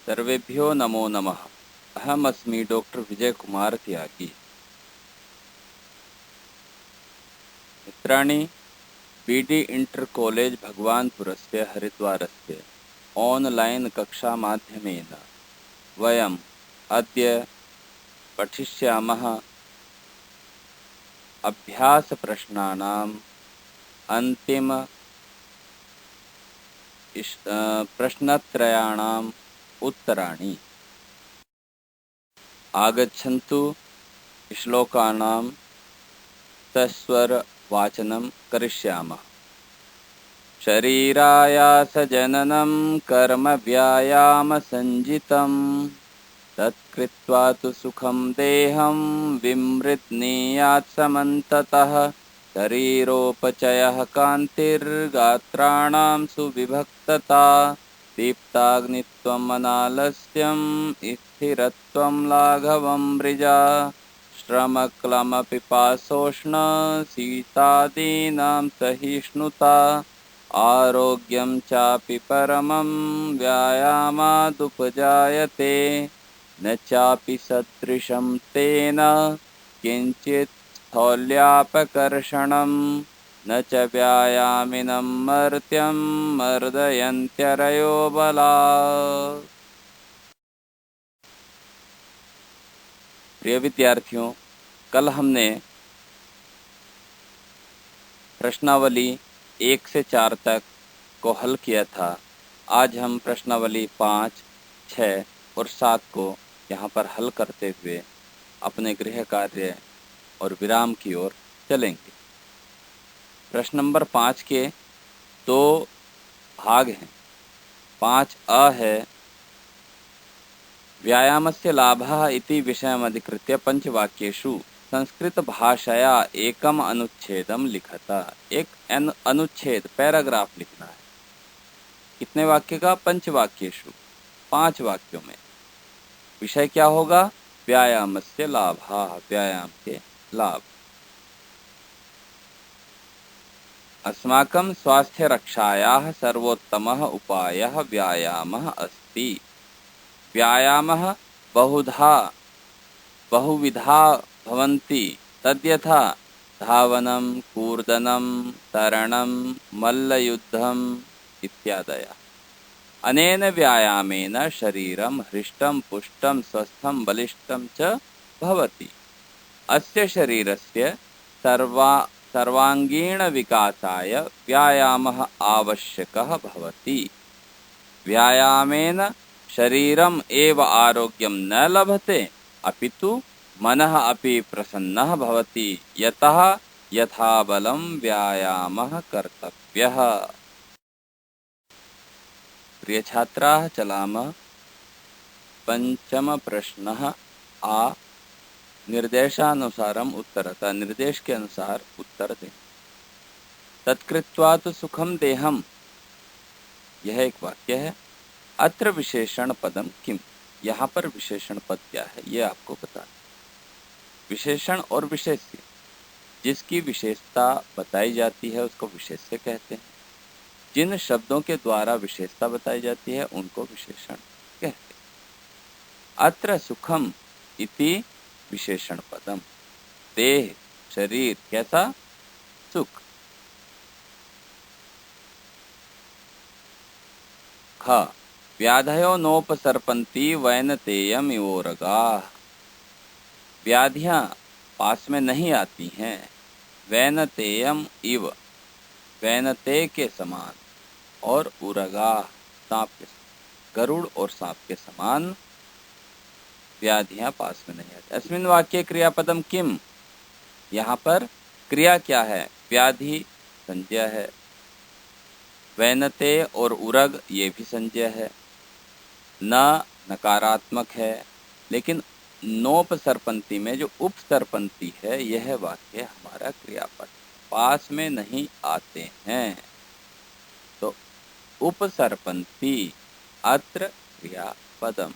सर्वेभ्यो नमो नमः। अहम अस्मि डॉक्टर विजय कुमार त्यागी। मित्राणि, बीडी इंटर कॉलेज भगवानपुरस्य हरिद्वारस्य ऑनलाइन कक्षा माध्यमेन वयम् अद्य पठिष्यामः अभ्यासप्रश्नानाम् अन्तिम प्रश्नत्रयाणाम् उत्तराणि। आगच्छन्तु श्लोकानां सस्वरवाचनं करिष्यामः। शरीरायासजननं कर्म व्यायामसञ्जितं तत्कृत्वा तु सुखं देहं विमृत्नीयात् समन्ततः। शरीरोपचयः कान्तिर्गात्राणां सुविभक्तता दीप्ताग्नित्वम् अनालस्यं स्थिरत्वं लाघवं मृजा श्रमक्लमपिपासोष्ण शीतादीनां सहिष्णुता आरोग्यं चापि परमं व्यायामादुपजायते न चापि सदृशं तेन किञ्चित् स्थौल्यापकर्षणं न च व्यायामिनं मर्त्यं मर्दयन्त्यरयो बलात्। प्रिय विद्यार्थियों, कल हमने प्रश्नावली 1 से 4 तक को हल किया था। आज हम प्रश्नावली 5, 6 और 7 को यहाँ पर हल करते हुए अपने गृह कार्य और विराम की ओर चलेंगे। प्रश्न नंबर 5 के 2 भाग हैं। 5a है व्यायामस्य लाभः इति विषयमधिकृत्य पंचवाक्येषु संस्कृत भाषया एकम अनुच्छेदम लिखता। एक अनुच्छेद पैराग्राफ लिखना है। कितने वाक्य का? पंचवाक्येषु, 5 वाक्यों में। विषय क्या होगा? व्यायामस्य लाभः, व्यायाम के लाभ। अस्माकं स्वास्थ्य रक्षायाः सर्वोत्तमः उपायः व्यायामः अस्ति। व्यायामः बहुविधा भवन्ति। तद्यथा धावनं, कूर्दनं, तरणं, मल्लयुद्धम् इत्यादयः। अनेन व्यायामेन शरीरं हृष्टं पुष्टं स्वस्थं बलिष्ठं च भवति। अस्य शरीरस्य सर्वांगीणविकासाय व्यायामः आवश्यकः भवति। व्यायामेन शरीरम् एव आरोग्यं न लभते, अपितु मनः अपि प्रसन्नः भवति। यतः यथा बलं व्यायामः कर्तव्यः। प्रिय छात्राः, चलामः। पंचम प्रश्नः आ निर्देशानुसारम् उत्तरतः। निर्देश के अनुसार उत्तर दें। तत्कृत्वा तु सुखम देहम, यह एक वाक्य है। अत्र विशेषण पदम किम, यहाँ पर विशेषण पद क्या है ये आपको बताना। विशेषण और विशेष्य, जिसकी विशेषता बताई जाती है उसको विशेष्य कहते हैं। जिन शब्दों के द्वारा विशेषता बताई जाती है उनको विशेषण कहते हैं। अत्र सुखम इति विशेषण पदम। देह, शरीर कैसा? सुख। ख व्याधयो नोपसर्पन्ति वैनतेयम इवोरगाः। व्याधियां पास में नहीं आती हैं। वैनतेयम इव, वैनते के समान, और उरगा सांप के समान, गरुड़ और सांप के समान व्याधियां पास में नहीं आती। अस्मिन् वाक्ये क्रियापदम किम, यहाँ पर क्रिया क्या है? व्याधि संज्ञा है। वैनते और उरग ये भी संज्ञा है। न नकारात्मक है, लेकिन नोपसर्पंती में जो उपसर्पंती है यह वाक्य हमारा क्रियापद, पास में नहीं आते हैं। तो उपसर्पंती अत्र क्रियापदम।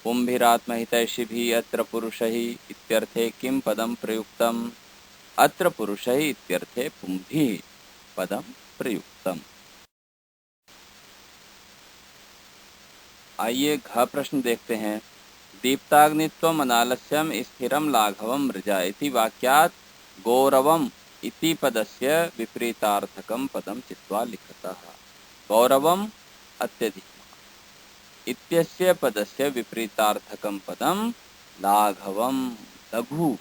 पुंभिरात्महितैषिभिः अत्र पुरुषैः इत्यर्थे किं पदं प्रयुक्तम्? अत्र पुरुषैः इत्यर्थे पुंभिः पदं प्रयुक्तम्। आइए घ प्रश्न देखते हैं। दीप्ताग्नित्वम् अनालस्यम स्थिरम लाघवम मृजा इति वाक्यात् गौरवम इति पदस्य विपरीतार्थकं पदं चित्वा लिखतः। गौरवम अत्यधिक इत्यस्य पदस्य विपरीतार्थकं पदं लाघवम लघु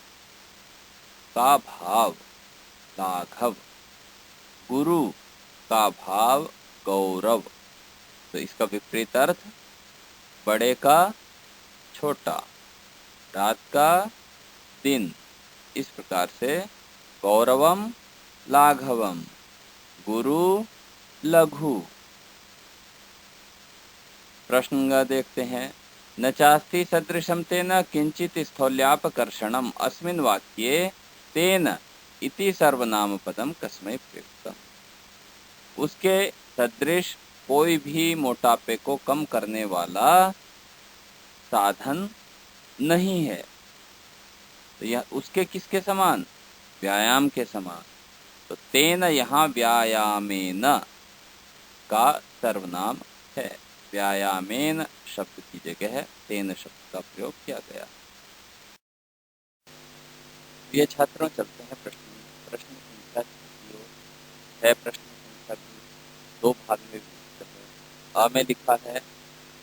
का भाव लाघव, गुरु का भाव गौरव। तो इसका विपरीत अर्थ बड़े का छोटा, रात का दिन। इस प्रकार से गौरवम लाघवम, गुरु लघु। प्रश्न देखते हैं। न चास्ति सदृशं तेन किंचित स्थौल्यापकर्षणम् अस्मिन् वाक्ये तेन इति सर्वनामपदम कस्मै प्रयुक्तम्। उसके सदृश कोई भी मोटापे को कम करने वाला साधन नहीं है। तो यह उसके किसके समान? व्यायाम के समान। तो तेन यहाँ व्यायामेन का सर्वनाम है। व्यायामेन शब्द की जगह तेन शब्द का प्रयोग किया गया। ये छात्रों चलते हैं प्रश्न संख्या की ओर। है प्रश्न संख्या की दो भाग में विभक्त है। अ में लिखा है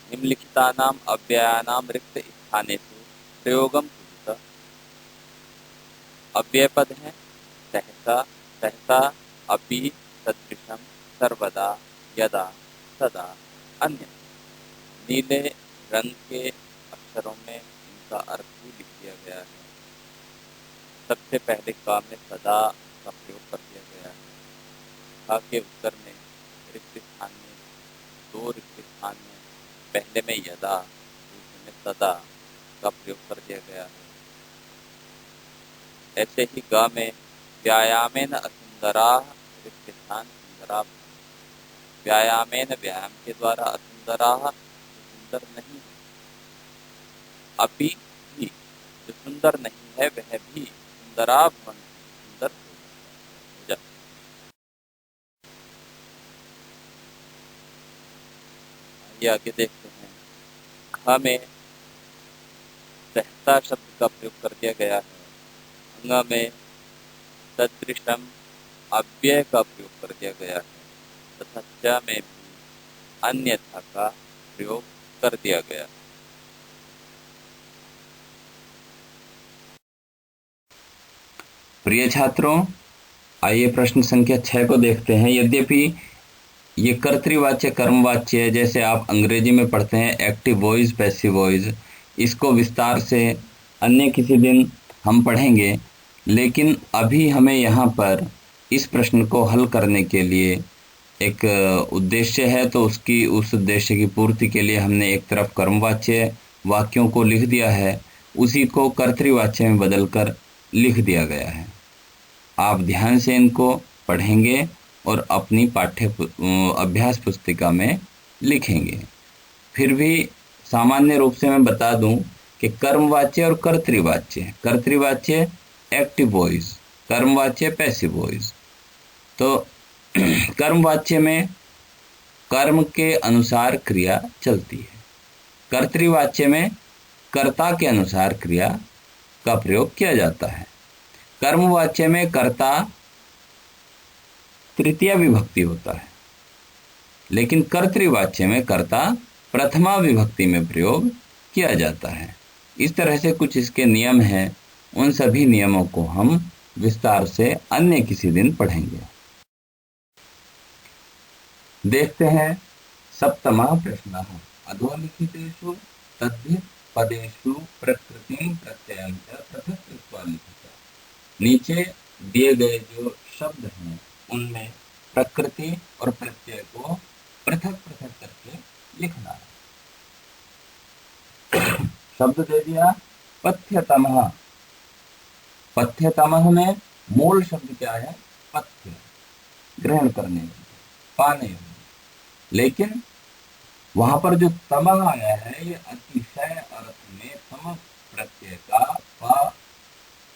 निम्नलिखितानाम अव्ययानाम रिक्त स्थानेषु प्रयोगम कुरुत। अव्यय पद हैं सहसा, सहसा, अपि, सदृशम, सर्वदा, यदा, सदा, अन्य। नीले रंग के अक्षरों में इनका अर्थ भी लिख दिया गया है। सबसे पहले का में सदा का प्रयोग कर दिया गया है। का के उत्तर में रिक्त स्थान में, दो रिक्त स्थान में, पहले में यदा, दूसरे में सदा का प्रयोग कर दिया गया है। ऐसे ही गा में व्यायामेन असुंदरा रिक्त स्थान सुंदरा। व्यायामेन व्यायाम के द्वारा, असुंदरा सुंदर नहीं है। अभी भी जो सुंदर नहीं है वह भी सुंदरा बन सुंदर हो जाता है। आइए आगे देखते हैं। ख में सहता शब्द का प्रयोग कर दिया गया है। अंग में सदृशम अव्यय का प्रयोग कर दिया गया है तथा च में भी अन्यथा का प्रयोग कर दिया गया। प्रिय छात्रों, आइए प्रश्न संख्या 6 को देखते हैं। यद्यपि ये कर्तृवाच्य कर्मवाच्य जैसे आप अंग्रेजी में पढ़ते हैं एक्टिव वॉइस पैसिव वॉइस, इसको विस्तार से अन्य किसी दिन हम पढ़ेंगे, लेकिन अभी हमें यहाँ पर इस प्रश्न को हल करने के लिए एक उद्देश्य है। तो उस उद्देश्य की पूर्ति के लिए हमने एक तरफ कर्मवाच्य वाक्यों को लिख दिया है, उसी को कर्तृवाच्य में बदलकर लिख दिया गया है। आप ध्यान से इनको पढ़ेंगे और अपनी अभ्यास पुस्तिका में लिखेंगे। फिर भी सामान्य रूप से मैं बता दूं कि कर्मवाच्य और कर्तृवाच्य एक्टिव वॉइस, कर्मवाच्य पैसिव वॉइस। तो कर्मवाच्य में कर्म के अनुसार क्रिया चलती है। कर्तृवाच्य में कर्ता के अनुसार क्रिया का प्रयोग किया जाता है। कर्मवाच्य में कर्ता तृतीया विभक्ति होता है, लेकिन कर्तृवाच्य में कर्ता प्रथमा विभक्ति में प्रयोग किया जाता है। इस तरह से कुछ इसके नियम हैं। उन सभी नियमों को हम विस्तार से अन्य किसी दिन पढ़ेंगे। देखते हैं सप्तमः प्रश्नः। अधोलिखितेषु तद्धित पदेषु प्रकृतिं प्रत्ययं च पृथक् कृत्वा लिखित। नीचे दिए गए जो शब्द हैं उनमें प्रकृति और प्रत्यय को पृथक पृथक करके लिखना है। शब्द दे दिया पथ्यतमः। पथ्यतमः में मूल शब्द क्या है? पथ्य, ग्रहण करने योग्य, पाने योग्य। लेकिन वहां पर जो तमः आया है ये अतिशय अर्थ में तम प्रत्यय का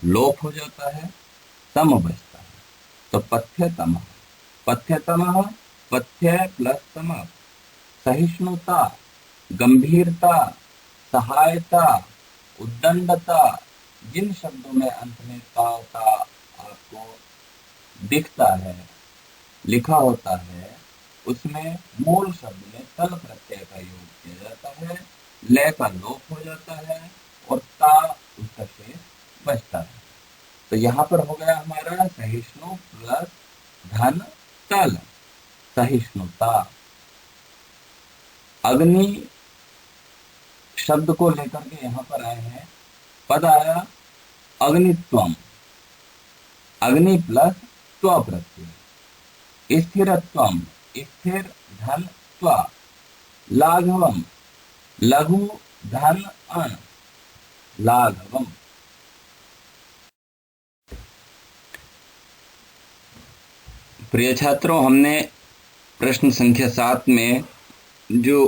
लोप हो जाता है, तम बचता है। तो पथ्यतमः, पथ्यतमः पथ्य प्लस तम, सहिष्णुता गंभीरता, सहायता, उद्दंडता, जिन शब्दों में अंत में ता आपको दिखता है, लिखा होता है, उसमें मूल शब्द में तल प्रत्यय का योग किया जाता है, लय का लोप हो जाता है और ता उसका शेष बचता है। तो यहाँ पर हो गया हमारा सहिष्णु प्लस धन तल, सहिष्णुता। अग्नि शब्द को लेकर के यहाँ पर आए हैं, पद आया अग्नित्वम, अग्नि प्लस त्व प्रत्यय, स्थिरत्वम, स्थिर धन त्व, लाघवम, लघु धन अण, लाघवम। प्रिय छात्रों, हमने प्रश्न संख्या 7 में जो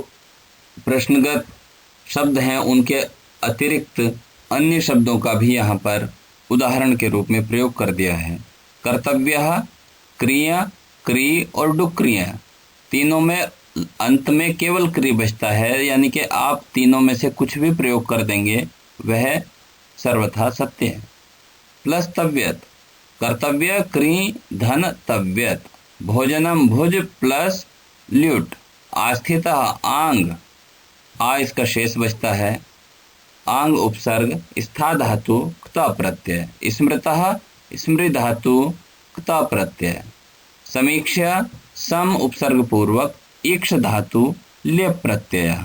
प्रश्नगत शब्द हैं उनके अतिरिक्त अन्य शब्दों का भी यहाँ पर उदाहरण के रूप में प्रयोग कर दिया है। कर्तव्य, क्रिया, क्री और डुक्रिया, तीनों में अंत में केवल क्री बचता है, यानी कि आप तीनों में से कुछ भी प्रयोग कर देंगे वह सर्वथा सत्य है। प्लस तव्यत, कर्तव्य, क्री, धन, तव्यत, भोजनम, भुज प्लस ल्युट, आस्थिता, आंग, आ इसका शेष बचता है, आंग उपसर्ग, स्था धातु, क्ता प्रत्यय, स्मृतः, स्मृ धातु, क्ता प्रत्यय, समीक्षा, सम उपसर्ग पूर्वक, ईक्ष धातु, लेप प्रत्यय,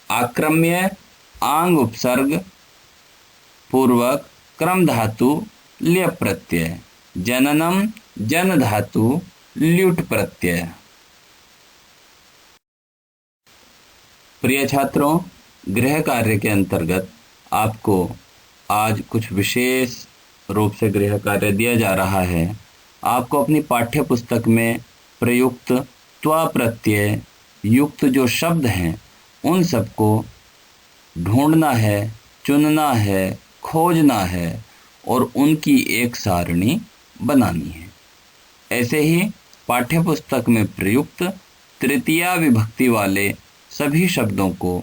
आक्रम्य, आंग उपसर्ग पूर्वक, क्रम धातु, लेप प्रत्यय, जननम, जन धातु, ल्युट प्रत्यय। प्रिय छात्रों, गृह कार्य के अंतर्गत आपको आज कुछ विशेष रूप से गृह कार्य दिया जा रहा है। आपको अपनी पाठ्य पुस्तक में प्रयुक्त त्वा प्रत्यय युक्त जो शब्द हैं उन सबको ढूंढना है, चुनना है, खोजना है और उनकी एक सारणी बनानी है। ऐसे ही पाठ्य पुस्तक में प्रयुक्त तृतीया विभक्ति वाले सभी शब्दों को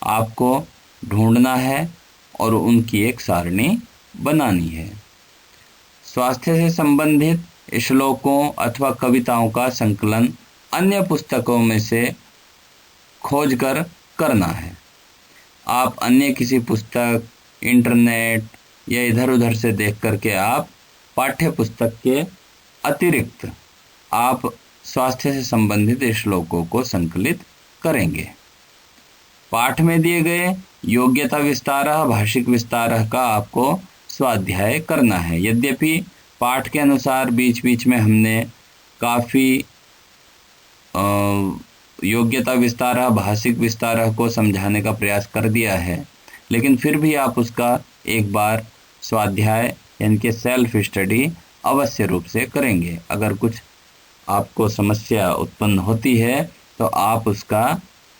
आपको ढूंढना है और उनकी एक सारणी बनानी है। स्वास्थ्य से संबंधित श्लोकों अथवा कविताओं का संकलन अन्य पुस्तकों में से खोजकर करना है। आप अन्य किसी पुस्तक, इंटरनेट या इधर उधर से देख करके आप पाठ्य पुस्तक के अतिरिक्त आप स्वास्थ्य से संबंधित श्लोकों को संकलित करेंगे। पाठ में दिए गए योग्यता विस्तारः, भाषिक विस्तारः का आपको स्वाध्याय करना है। यद्यपि पाठ के अनुसार बीच बीच में हमने काफ़ी योग्यता विस्तारः, भाषिक विस्तारः को समझाने का प्रयास कर दिया है, लेकिन फिर भी आप उसका एक बार स्वाध्याय यानी कि सेल्फ स्टडी अवश्य रूप से करेंगे। अगर कुछ आपको समस्या उत्पन्न होती है तो आप उसका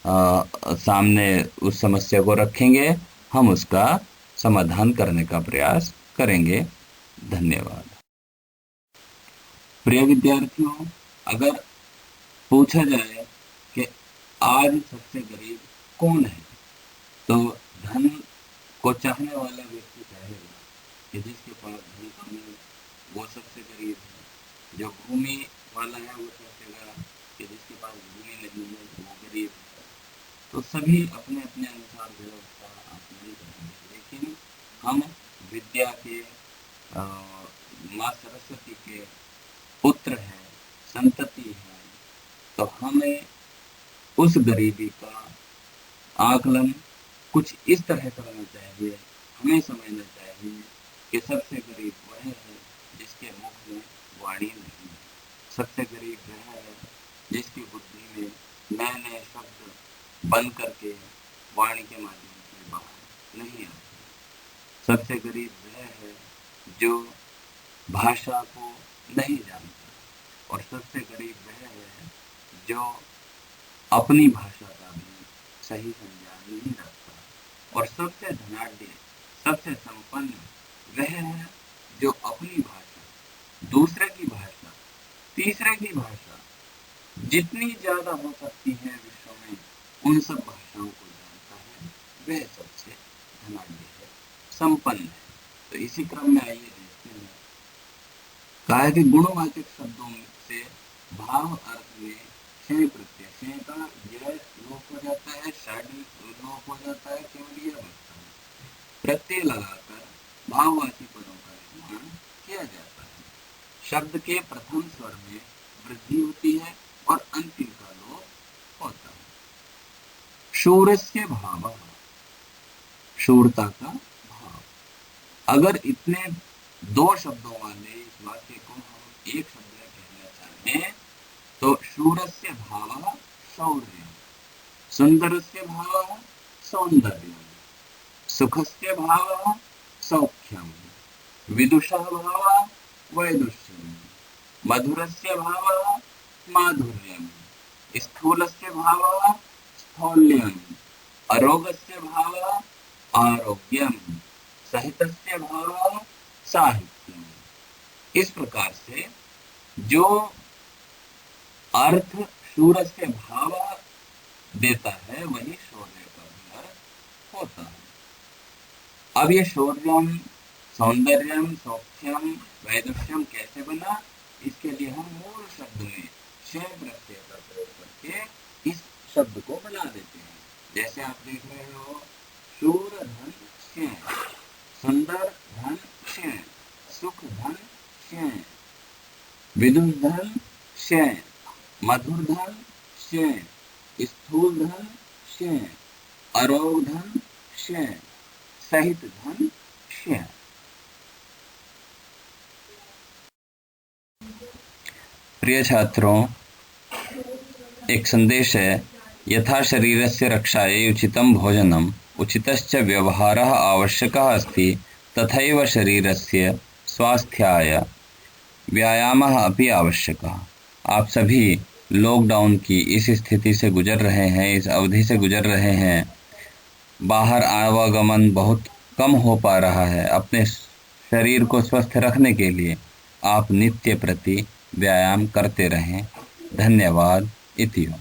सामने उस समस्या को रखेंगे, हम उसका समाधान करने का प्रयास करेंगे। धन्यवाद। प्रिय विद्यार्थियों, अगर पूछा जाए कि आज सबसे गरीब कौन है, तो धन को चाहने वाला व्यक्ति कहेगा कि जिसके पास धन कम है वो सबसे गरीब है। जो भूमि वाला है वो कहेगा कि जिसके पास भूमि नहीं है वो गरीब है। तो सभी अपने अपने अनुसार जो है उसका आकलन करेंगे, लेकिन हम विद्या के माँ सरस्वती के पुत्र हैं, संतति है, तो हमें उस गरीबी का आकलन कुछ इस तरह करना चाहिए। हमें समझना चाहिए कि सबसे गरीब वह है जिसके मुख में वाणी नहीं है, सबसे गरीब वह है जिसकी बुद्धि में नए नए शब्द बन करके वाणी के माध्यम से बाहर नहीं आते। सबसे गरीब वह है जो भाषा को नहीं जानता, और सबसे गरीब वह है जो अपनी भाषा का भी सही संज्ञान नहीं रखता, और सबसे धनाढ्य, सबसे संपन्न वह है जो अपनी भाषा, दूसरे की भाषा, तीसरे की भाषा जितनी ज्यादा हो सकती है विश्व में, उन सब भाषाओं को कहा कि गुणवाचक शब्दों से भाव अर्थ में क्षय प्रत्यय, क्षय का यह लोप हो जाता है, षड लोप हो जाता है, केवल यह बचता है। प्रत्यय लगाकर भाववाची पदों का निर्माण किया जाता है। शब्द के प्रथम स्वर में वृद्धि होती है और अंतिम का लोप होता है। शूरस्य भाव, शूरता का भाव। अगर इतने दो शब्दों वाले इस वाक्य को हम एक शब्द में कहना चाहें तो शूरस्य भावः शौर्यम्, सुंदरस्य भावः सौंदर्यम्, सुखस्य भावः सौख्यम्, विदुषः भावः वैदुष्यम्, मधुरस्य भावः माधुर्यम्, स्थूलस्य भावः स्थौल्यम्, अरोगस्य भावः आरोग्यम्, सहितस्य भावः साहित्यम्। इस प्रकार से जो अर्थ शूरस्य भाव देता है वही शौर्य का भी अर्थ होता है। अब ये शौर्यम, सौंदर्यम, सौख्यम, वैदुष्यम कैसे बना, इसके लिए हम मूल शब्द में क्षय प्रत्यय का प्रयोग करके इस शब्द को बना देते हैं। जैसे आप देख रहे हो, शूर धन क्षय, सुंदर धन क्षय, सुख धन क्षय, विदुष धन क्षय, मधुर धन क्षय, स्थूल धन क्षय, अरोग धन क्षय, सहित धन क्षय। प्रिय छात्रों, एक संदेश है, यथा शरीरस्य रक्षायै उचितं भोजनम् उचितश्च व्यवहारः आवश्यकः अस्ति तथैव शरीरस्य स्वास्थ्याय व्यायामः अपि आवश्यकः। आप सभी लॉकडाउन की इस स्थिति से गुजर रहे हैं, इस अवधि से गुजर रहे हैं, बाहर आवागमन बहुत कम हो पा रहा है। अपने शरीर को स्वस्थ रखने के लिए आप नित्य प्रति व्यायाम करते रहें। धन्यवाद। इति।